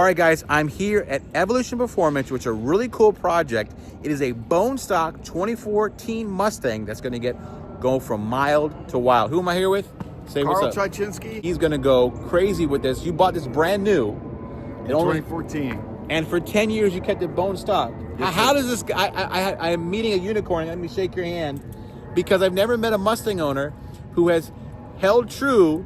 right, guys, I'm here at Evolution Performance, which is a really cool project. It is a bone stock 2014 Mustang that's going to go from mild to wild. Who am I here with? Say Carl what's up. Tryczynski. He's going to go crazy with this. You bought this brand new. In 2014. And for 10 years, you kept it bone stock. Yes, How does this... I am meeting a unicorn. Let me shake your hand. Because I've never met a Mustang owner who has held true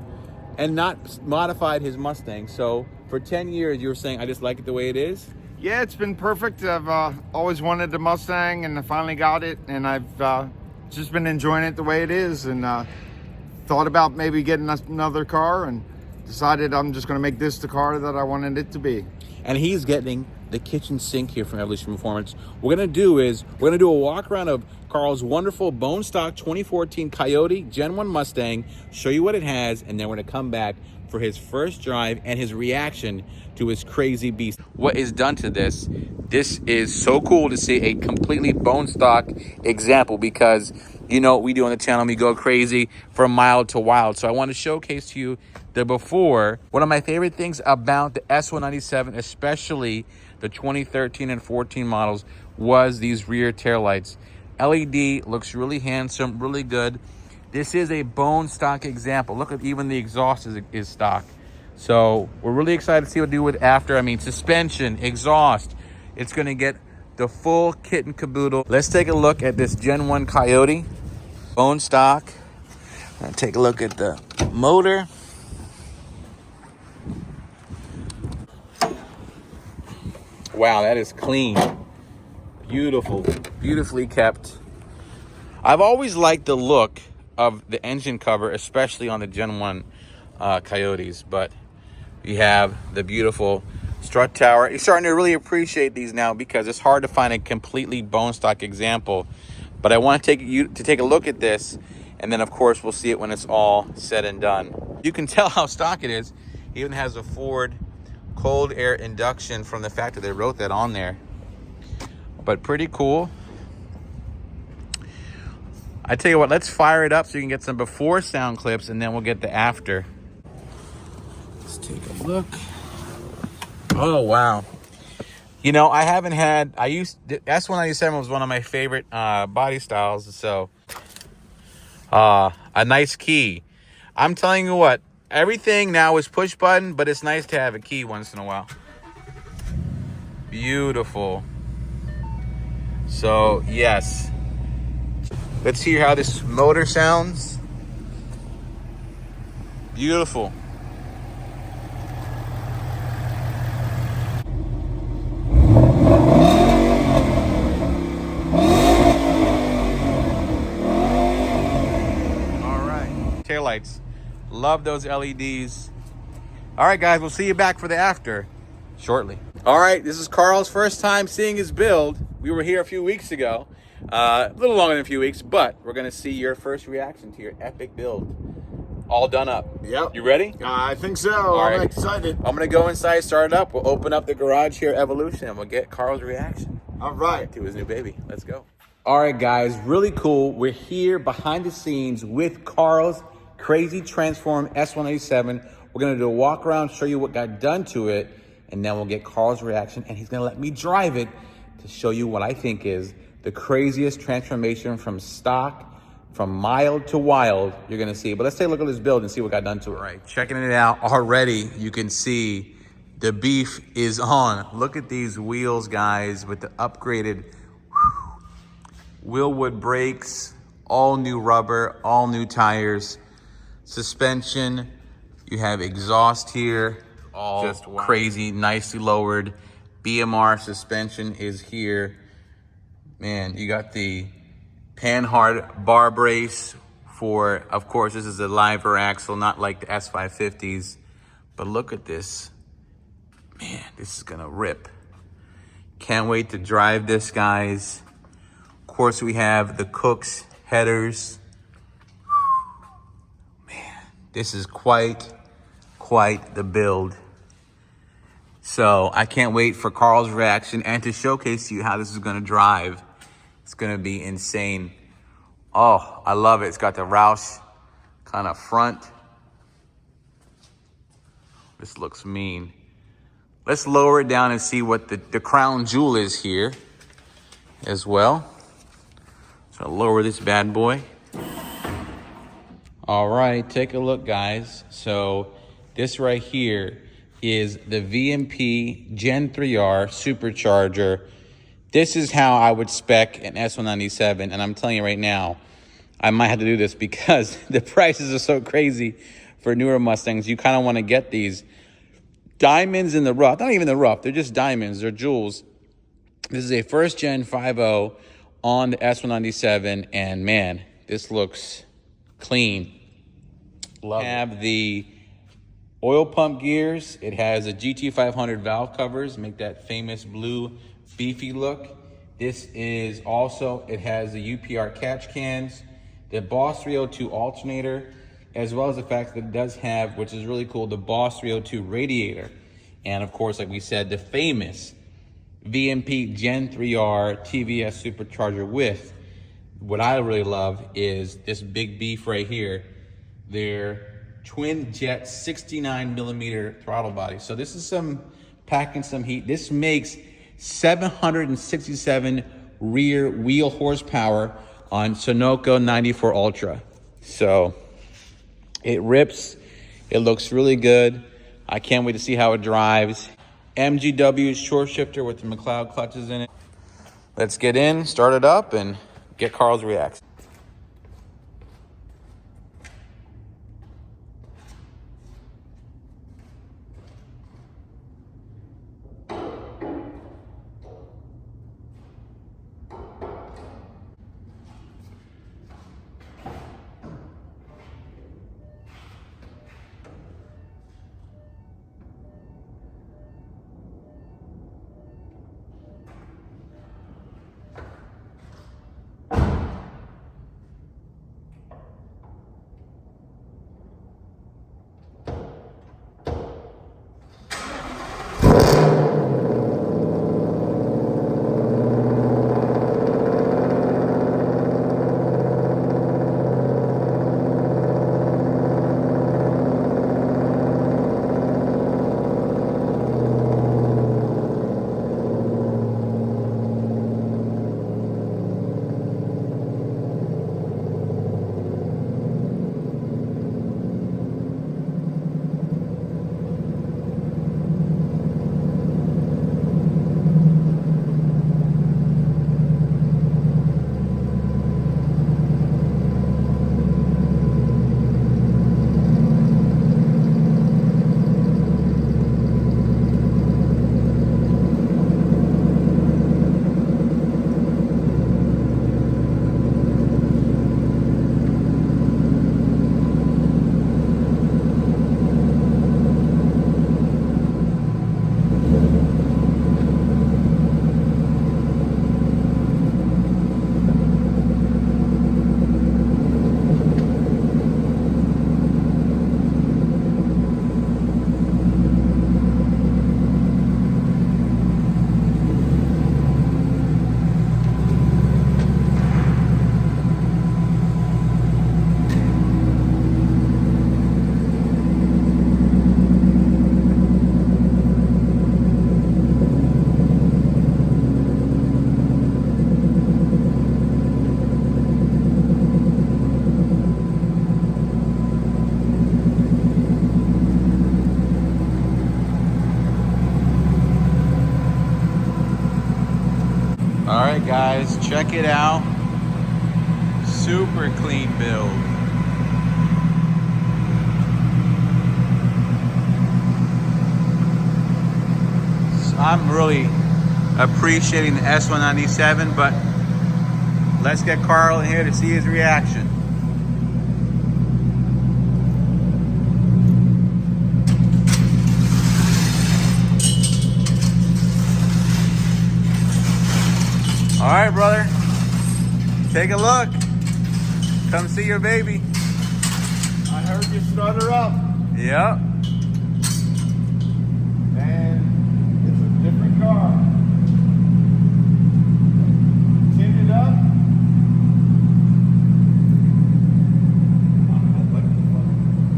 and not modified his Mustang. So for 10 years, you were saying, I just like it the way it is? Yeah, it's been perfect. I've always wanted the Mustang, and I finally got it. And I've just been enjoying it the way it is. And thought about maybe getting another car, and decided I'm just going to make this the car that I wanted it to be. And he's getting the kitchen sink here from Evolution Performance. What we're going to do is we're going to do a walk around of Carl's wonderful bone stock 2014 Coyote Gen 1 Mustang, show you what it has, and then we're going to come back for his first drive and his reaction to his crazy beast. What is done to this? This is so cool to see a completely bone stock example, because you know what we do on the channel, we go crazy from mild to wild. So I want to showcase to you the before. One of my favorite things about the S197, especially the 2013 and 14 models, was these rear taillights. LED looks really handsome, really good. This is a bone stock example. Look at even the exhaust is stock. So we're really excited to see what to do with after. I mean, suspension, exhaust. It's going to get the full kit and caboodle. Let's take a look at this Gen 1 Coyote. Bone stock. Take a look at the motor. Wow, that is clean. Beautiful, beautifully kept. I've always liked the look of the engine cover, especially on the Gen 1 Coyotes, but you have the beautiful strut tower. You're starting to really appreciate these now, because it's hard to find a completely bone stock example. But I want to take you to take a look at this, and then of course we'll see it when it's all said and done. You can tell how stock it is. It even has a Ford cold air induction from the fact that they wrote that on there. But pretty cool. I tell you what, let's fire it up so you can get some before sound clips, and then we'll get the after. Let's take a look. Oh, wow. You know, I haven't had, S197 was one of my favorite body styles. So, a nice key. I'm telling you what, everything now is push button, but it's nice to have a key once in a while. Beautiful. So, yes. Let's hear how this motor sounds. Beautiful. All right. Taillights. Love those LEDs. All right, guys, we'll see you back for the after shortly. All right, this is Carl's first time seeing his build. We were here a few weeks ago. A little longer than a few weeks, but we're going to see your first reaction to your epic build. All done up. Yep. You ready? I think so. I'm excited. I'm going to go inside, start it up. We'll open up the garage here, Evolution, and we'll get Carl's reaction. All right. To his new baby. Let's go. All right, guys, really cool. We're here behind the scenes with Carl's crazy transform S187. We're going to do a walk around, show you what got done to it, and then we'll get Carl's reaction, and he's going to let me drive it to show you what I think is the craziest transformation from stock, from mild to wild you're gonna see. But let's take a look at this build and see what got done to it. All right, checking it out already, you can see the beef is on. Look at these wheels, guys, with the upgraded Willwood brakes, all new rubber, all new tires, suspension. You have exhaust here, all just crazy, nicely lowered. BMR suspension is here. Man, you got the Panhard bar brace for, of course, this is a live axle, not like the S550s. But look at this. Man, this is gonna rip. Can't wait to drive this, guys. Of course, we have the Cook's headers. Man, this is quite the build. So I can't wait for Carl's reaction and to showcase to you how this is gonna drive. It's gonna be insane. Oh, I love it. It's got the Roush kind of front. This looks mean. Let's lower it down and see what the crown jewel is here as well. So lower this bad boy. All right, take a look, guys. So this right here is the VMP Gen 3R supercharger. This is how I would spec an S197, and I'm telling you right now, I might have to do this because the prices are so crazy for newer Mustangs. You kind of want to get these diamonds in the rough. Not even the rough, they're just diamonds, they're jewels. This is a first gen 5.0 on the S197, and man, this looks clean. Love it. Have the oil pump gears. It has a GT500 valve covers, make that famous blue beefy look. This is also, it has the UPR catch cans, the Boss 302 alternator, as well as the fact that it does have, which is really cool, the Boss 302 radiator. And of course, like we said, the famous VMP Gen 3R TVS supercharger with, what I really love is this big beef right here, their twin jet 69 millimeter throttle body. So this is packing some heat. This makes 767 rear wheel horsepower on Sunoco 94 Ultra. So it rips, it looks really good. I can't wait to see how it drives. MGW short shifter with the McLeod clutches in it. Let's get in, start it up, and get Carl's reaction. All right, guys, check it out. Super clean build. So I'm really appreciating the S197, but let's get Carl in here to see his reaction. All right, brother, take a look. Come see your baby. I heard you start her up. Yep. Man, it's a different car. Tinted up.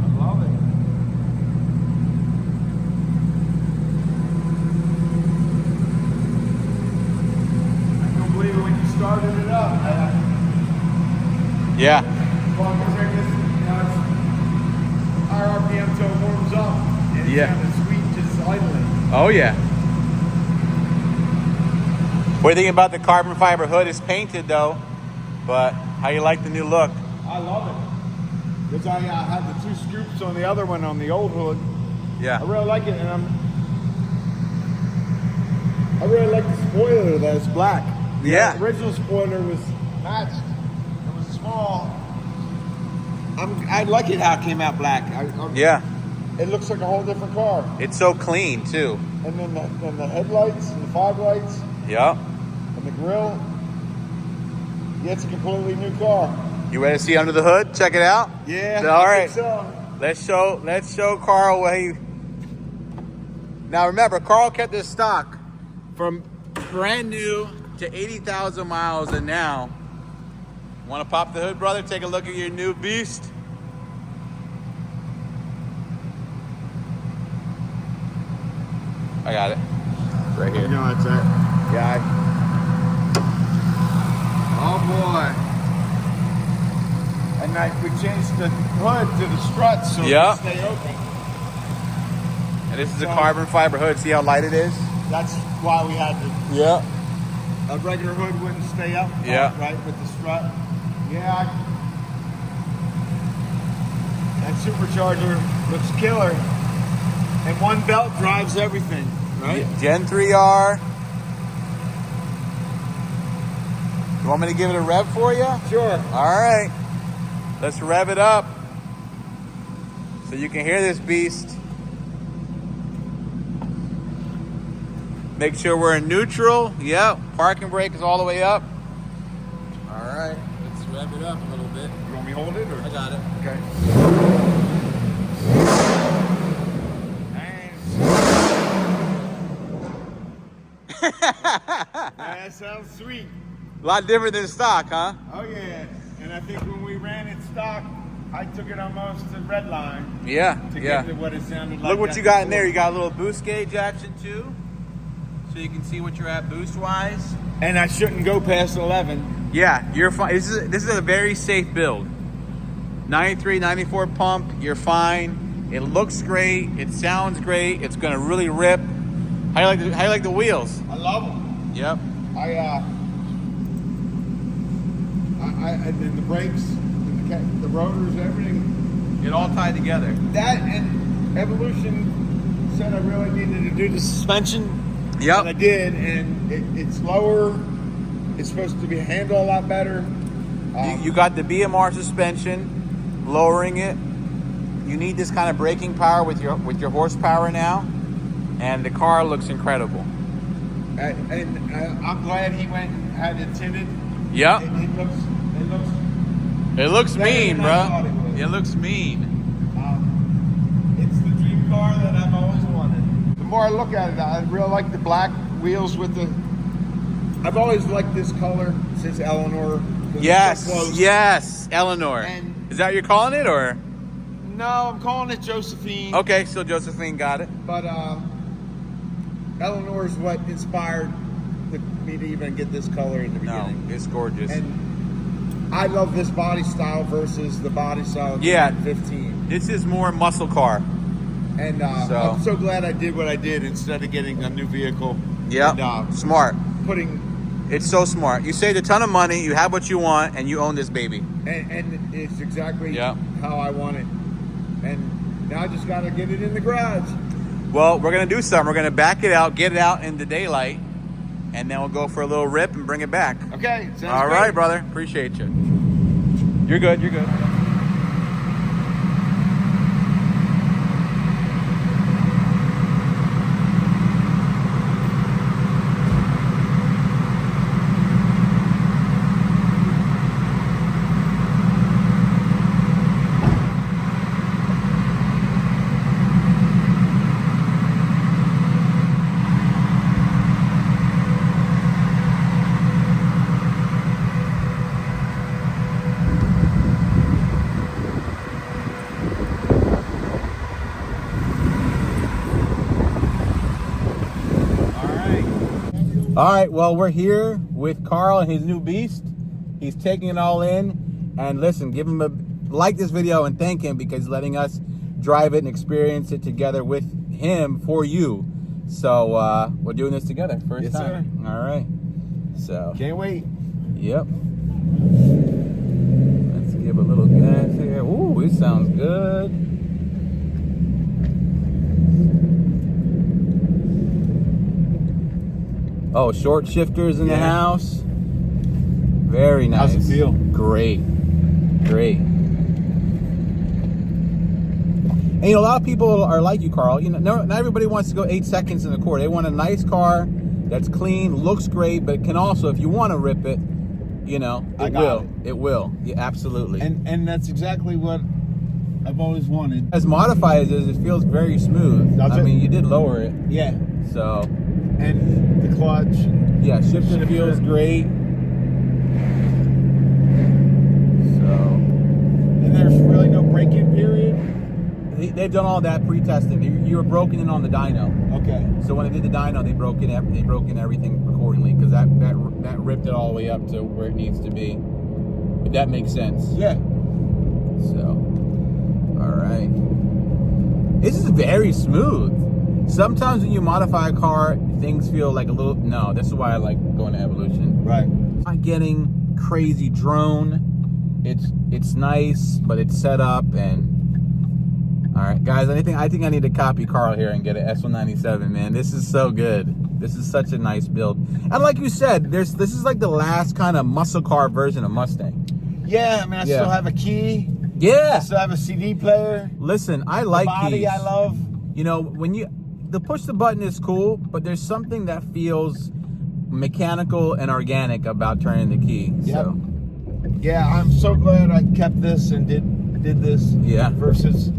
I love it. started it up. Yeah. Well, because I guess, it's higher RPM till it warms up. And it Yeah. sounded sweet just idling. Oh yeah. What do you think about the carbon fiber hood? It's painted though, but how you like the new look? I love it. Because I had the 2 scoops on the other one on the old hood. Yeah. I really like it, and I really like the spoiler that it's black. Yeah. The original spoiler was matched. It was small. I like it how it came out black. Yeah. It looks like a whole different car. It's so clean too. And then the headlights and the fog lights Yeah. and the grill. Yeah, it's a completely new car. You ready to see under the hood? Check it out. Yeah. All I right. think so. Let's show Carl what he. Now remember, Carl kept this stock from brand new to 80,000 miles, and now. Want to pop the hood, brother? Take a look at your new beast. I got it. Right here. No, it's that. Yeah. Oh boy. And we changed the hood to the struts so it Yeah. can stay open. And this is a carbon fiber hood. See how light it is? That's why we had to. Yeah. A regular hood wouldn't stay up. Yeah. Right, with the strut. Yeah. That supercharger looks killer. And one belt drives everything, right? Gen 3R. You want me to give it a rev for you? Sure. All right. Let's rev it up so you can hear this beast. Make sure we're in neutral. Yep. Parking brake is all the way up. All right. Let's rev it up a little bit. You want me to hold it? Or? I got it. Okay. That sounds sweet. A lot different than stock, huh? Oh yeah. And I think when we ran it stock, I took it almost to red line Yeah. to Yeah. get to what it sounded like. Look what that you got in before. there. You got a little boost gauge action too, so you can see what you're at boost wise. And I shouldn't go past 11. Yeah, you're fine. This is a very safe build. 93, 94 pump. You're fine. It looks great. It sounds great. It's gonna really rip. How you like the wheels? I love them. Yep. And the brakes, and the rotors, everything. It all tied together. That and Evolution said I really needed to do the suspension. Yep. And I did, and it's lower. It's supposed to be handle a lot better. You got the BMR suspension, lowering it. You need this kind of braking power with your horsepower now, and the car looks incredible. And I'm glad he went and had it tinted. Yep. It It looks better mean, than I thought bro. it would. It looks mean. It's the dream car that I've always wanted. The more I look at it, I really like the black wheels with the. I've always liked this color since Eleanor. 'Cause it's Yes, so close. yes, Eleanor. And- Is that what you're calling it, or? No, I'm calling it Josephine. Okay, so Josephine got it. But Eleanor is what inspired me to even get this color in the No, beginning. it's gorgeous. And I love this body style versus the body style of Yeah. 15. This is more muscle car. And So- I'm so glad I did what I did instead of getting a new vehicle. Yeah, And, smart. putting It's so smart. You saved a ton of money. You have what you want, and you own this baby. and it's exactly Yeah. how I want it. And now I just got to get it in the garage. Well, we're gonna do something. We're gonna back it out, get it out in the daylight, and then we'll go for a little rip and bring it back. Okay. Sounds All great. right, brother. Appreciate you. You're good. You're good. All right, well, we're here with Carl and his new beast. He's taking it all in. And listen, give him a like this video and thank him because he's letting us drive it and experience it together with him for you. So we're doing this together. First time. Sir. All right. So Can't wait. Yep. Let's give a little gas here. Ooh, it sounds good. Oh, short shifters in the house. Very nice. How's it feel? Great. Great. And you know, a lot of people are like you, Carl. You know, not everybody wants to go 8 seconds in the quarter. They want a nice car that's clean, looks great, but can also, if you want to rip it, you know, it will. It will. Yeah, absolutely. And that's exactly what I've always wanted. As modified as it feels very smooth. I mean, you did lower it. Yeah. So. And the clutch. Yeah, shifting feels great. So. And there's really no break-in period? They've done all that pre-testing. You were broken in on the dyno. Okay. So when they did the dyno, they broke in everything accordingly because that ripped it all the way up to where it needs to be. If that makes sense. Yeah. So, all right. This is very smooth. Sometimes when you modify a car, things feel like a little. No, this is why I like going to Evolution. Right. Not getting crazy drone. It's nice, but it's set up and. All right, guys, I think I need to copy Carl here and get an S197, man. This is so good. This is such a nice build. And like you said, this is like the last kind of muscle car version of Mustang. Yeah, I mean, I still have a key. Yeah. I still have a CD player. Listen, I like the body keys. I love. You know, when the push the button is cool, but there's something that feels mechanical and organic about turning the key. Yep. So. Yeah, I'm so glad I kept this and did this. Yeah. Versus.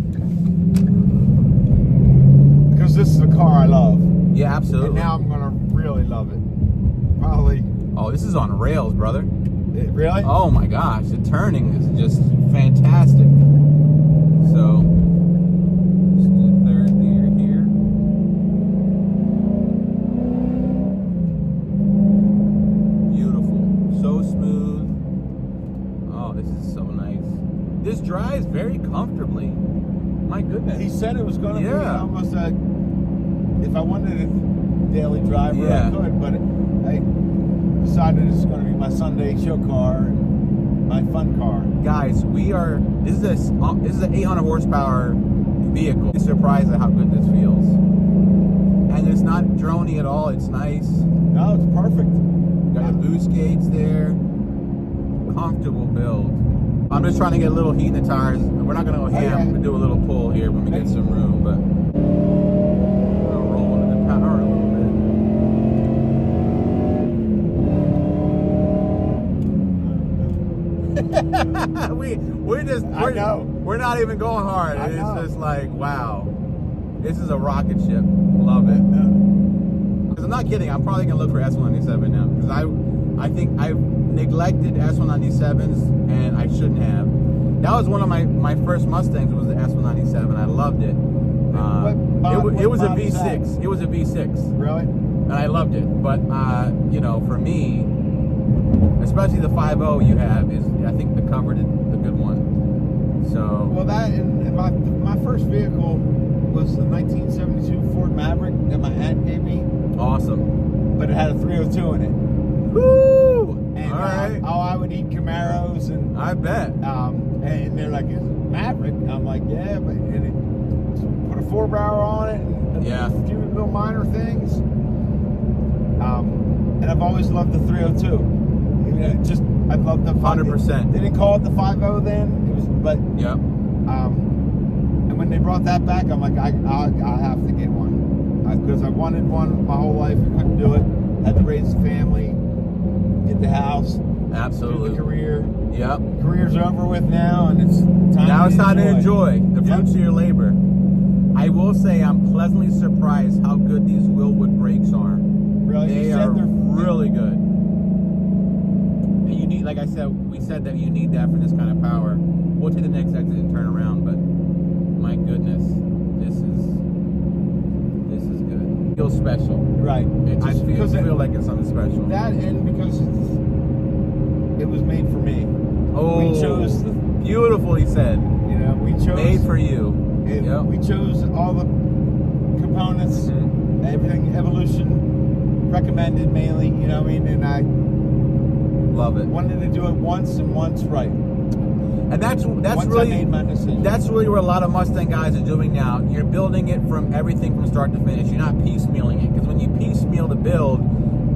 Because this is a car I love. Yeah, absolutely. And now I'm going to really love it. Probably. Oh, this is on rails, brother. Really? Oh my gosh, the turning is just fantastic. So, just the third gear here. Beautiful. So smooth. Oh, this is so nice. This drives very comfortably. My goodness. He said it was going to be almost a, if I wanted a daily driver, Yeah. I could, but I decided it's going to be my Sunday show car, and my fun car. Guys, this is an 800 horsepower vehicle. I'm surprised at how good this feels. And it's not droney at all. It's nice. No, it's perfect. Got the boost gates there. Comfortable build. I'm just trying to get a little heat in the tires. We're not going to go ham. We'll do a little pull here when we get some room, but we'll roll into the power a little bit. We're not even going hard. It's just like, wow. This is a rocket ship. Love it. Because I'm not kidding. I'm probably going to look for S197 now. Because I think I've neglected S197s and I shouldn't have. That was one of my first Mustangs was the S197. I loved it. It was a V6. It was a V6. Really? And I loved it. But you know, for me, especially the 5.0 you have is I think the covered is the good one. So well, that and my first vehicle was the 1972 Ford Maverick that my aunt gave me. Awesome. But it had a 302 in it. Woo! And, all right. I would eat Camaros and I bet. And they're like, "Is it Maverick?" I'm like, "Yeah," but and it put a 4-barrel on it and a few little minor things. And I've always loved the 302. I loved the 100%. They didn't call it the 5.0 then. It was, but yep. And when they brought that back, I'm like, I have to get one because I wanted one my whole life. I couldn't do it. Had to raise a family, get the house, absolutely, do the career. Yep. Career's over with now, and it's time. Now it's time to enjoy the fruits of your labor. I will say I'm pleasantly surprised how good these Willwood brakes are. Really, they are really good. And you need, like I said, we said that you need that for this kind of power. We'll take the next exit and turn around, but my goodness, this is good. feels special. Right. It just feel like it's something special. That, and because it was made for me. Oh, we chose beautiful. He said, you know, we chose made for you. Yep. We chose all the components, everything evolution recommended mainly. You know what I mean? And I love it. Wanted to do it once and once right. And that's once really I made my decision. That's really what a lot of Mustang guys are doing now. You're building it from everything from start to finish. You're not piecemealing it, because when you piecemeal the build,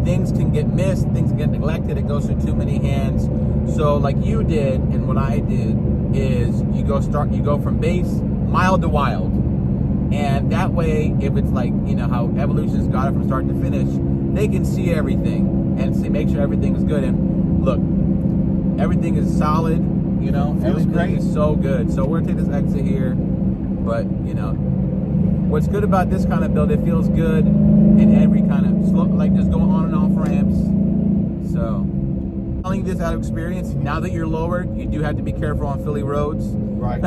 things can get missed, things can get neglected. It goes through too many hands. So like you did, and what I did is you go from base mild to wild, and that way, if it's like, you know, how Evolution's got it from start to finish, they can see everything and make sure everything is good. And look, everything is solid. You know, everything great. is so good. So we're gonna take this exit here, but you know, what's good about this kind of build, it feels good in every kind of slow, like just going on and off ramps. So, telling you this out of experience, now that you're lowered, you do have to be careful on Philly roads. Right.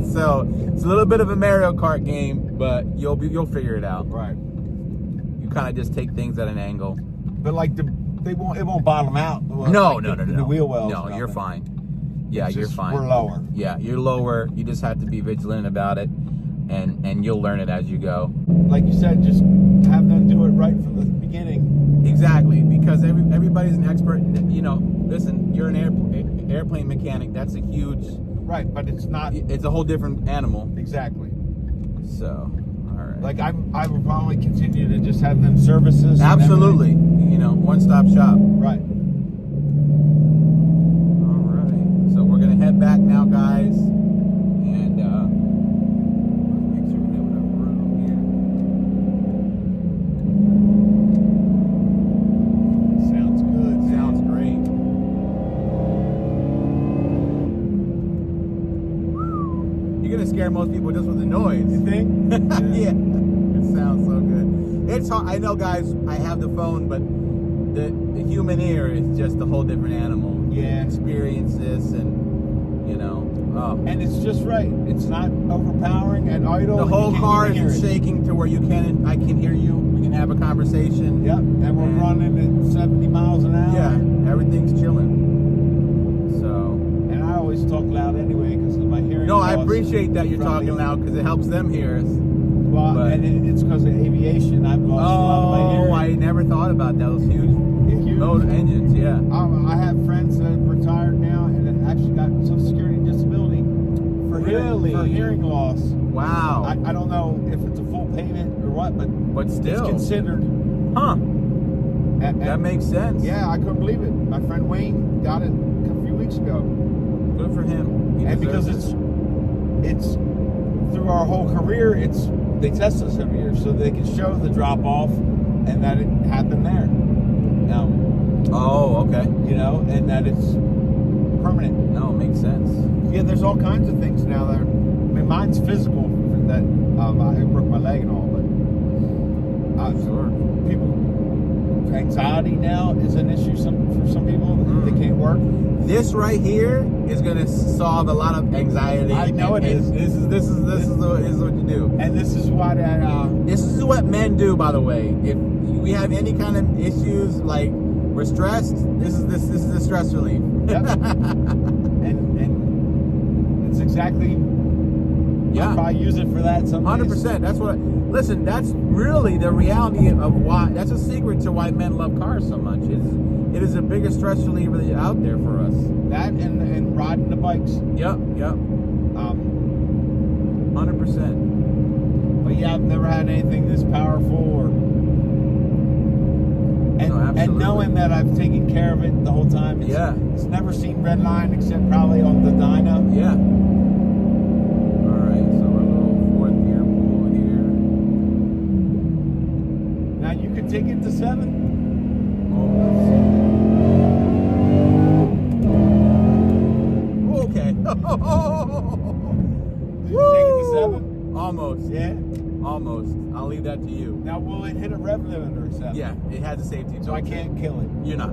So it's a little bit of a Mario Kart game, but you'll figure it out. Right. You kind of just take things at an angle. But like it won't bottom out. No. The wheel wells. No, you're fine. Yeah, It's you're just, fine. We're lower. Yeah, you're lower. You just have to be vigilant about it, and you'll learn it as you go. Like you said, just have them do it right from the beginning. Exactly, because everybody's an expert. You know, listen, you're an airplane mechanic. That's a huge. Right, but it's not. It's a whole different animal. Exactly. So, all right. Like I would probably continue to just have them services. Absolutely. You know, one-stop shop. Right. So we're gonna head back now, guys, and let's make sure we have enough room here. Sounds good. Sounds great. You're gonna scare most people just with the noise. You think? Yeah. It sounds so good. It's hard. I know, guys. I have the phone, but the human ear is just a whole different animal. Yeah. Experience this, and you know. And it's just right. It's not overpowering at idle. The whole car is is shaking to where I can hear you. We can have a conversation. Yep. And we're running at 70 miles an hour. Yeah. Everything's chilling. So. And I always talk loud anyway because of my hearing. No, I appreciate that you're talking loud because it helps them hear us. Well, and it's because of aviation. I've lost a lot of my hearing. I never thought about that. Those huge motor engines. Yeah. I have friends that have retired now and have actually got Social Security disability for hearing loss. Wow. I don't know if it's a full payment or what, but still, it's considered. Huh. And that makes sense. Yeah, I couldn't believe it. My friend Wayne got it a few weeks ago. Good for him. And because it's through our whole career, they test us every year so they can show the drop off and that it happened there. Oh, okay. You know, and that it's permanent. No, it makes sense. Yeah, there's all kinds of things now that mine's physical. That I broke my leg and all, but sure. Anxiety now is an issue for some people. They can't work. This right here is going to solve a lot of anxiety. I know it is. This is what you do. And this is why this is what men do, by the way. If we have any kind of issues, like we're stressed, this is the stress relief. Yep. and it's exactly. Yeah. I use it for that. 100%. That's what. Listen, that's really the reality of why. That's a secret to why men love cars so much. It is a bigger stress reliever out there for us. That and riding the bikes. Yep. 100%. But yeah, I've never had anything this powerful and knowing that I've taken care of it the whole time. It's never seen red line except probably on the dyno. Yeah. All right, so our little fourth gear pull here. Now you can take it to 7. Oh, okay. Did you take it to 7? Almost. Yeah. Almost. I'll leave that to you. Now, will it hit a rev limiter at 7? Yeah, it has a safety. So I can't kill it. You're not.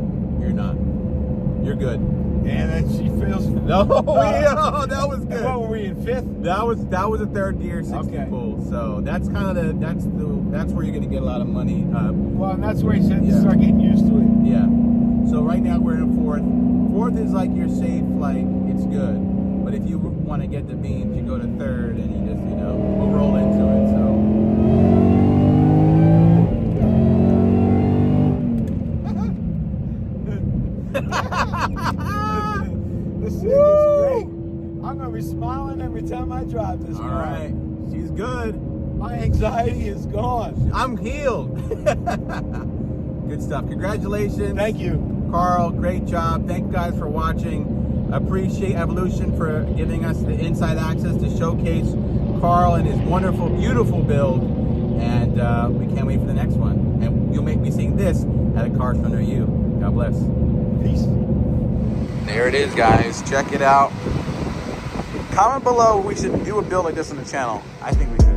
You're good. And then she feels. No, yeah, that was good. What were we in 5th? That was a third gear 60 Okay. pull. So that's kind of that's where you're gonna get a lot of money. Well, and that's where he said Yeah. to start getting used to it. Yeah. So right now we're in 4th. 4th is like you're safe, like it's good. But if you want to get the beans, you go to 3rd, and you just we'll roll into it. So. This thing is great. I'm gonna be smiling every time I drive this All car. right, she's good. My anxiety is gone. I'm healed. Good stuff. Congratulations. Thank you. Carl, great job. Thank you guys for watching. Appreciate Evolution for giving us the inside access to showcase Carl and his wonderful, beautiful build. And we can't wait for the next one. And you'll make me seeing this at a car show near you. God bless. Peace. There it is, guys. Check it out. Comment below if we should do a build like this on the channel. I think we should.